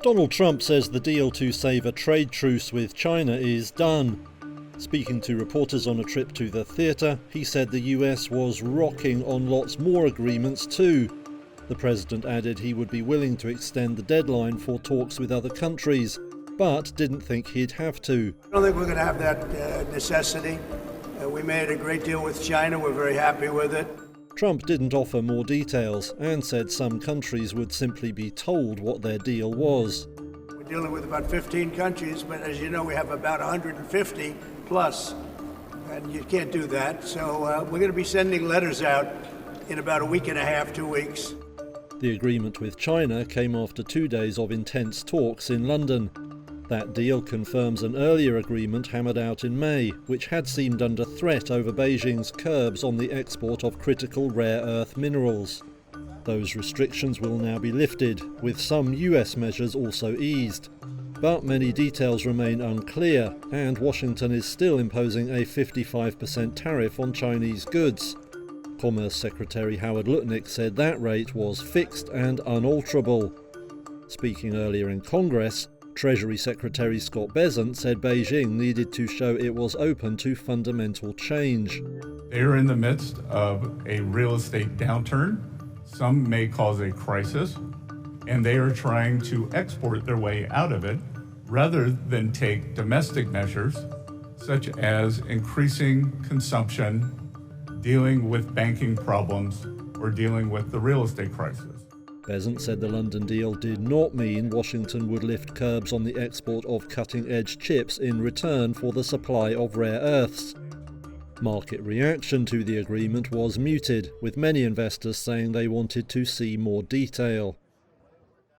Donald Trump says the deal to save a trade truce with China is done. Speaking to reporters on a trip to the theatre, he said the US was rocking on lots more agreements too. The president added he would be willing to extend the deadline for talks with other countries, but didn't think he'd have to. I don't think we're going to have that necessity. We made a great deal with China. We're very happy with it. Trump didn't offer more details and said some countries would simply be told what their deal was. We're dealing with about 15 countries, but as you know, we have about 150 plus, and you can't do that. So we're going to be sending letters out in about a week and a half, 2 weeks. The agreement with China came after 2 days of intense talks in London. That deal confirms an earlier agreement hammered out in May, which had seemed under threat over Beijing's curbs on the export of critical rare earth minerals. Those restrictions will now be lifted, with some US measures also eased. But many details remain unclear, and Washington is still imposing a 55% tariff on Chinese goods. Commerce Secretary Howard Lutnick said that rate was fixed and unalterable. Speaking earlier in Congress, Treasury Secretary Scott Bessent said Beijing needed to show it was open to fundamental change. They are in the midst of a real estate downturn. Some may cause a crisis, and they are trying to export their way out of it rather than take domestic measures such as increasing consumption, dealing with banking problems, or dealing with the real estate crisis. Bessent said the London deal did not mean Washington would lift curbs on the export of cutting-edge chips in return for the supply of rare earths. Market reaction to the agreement was muted, with many investors saying they wanted to see more detail.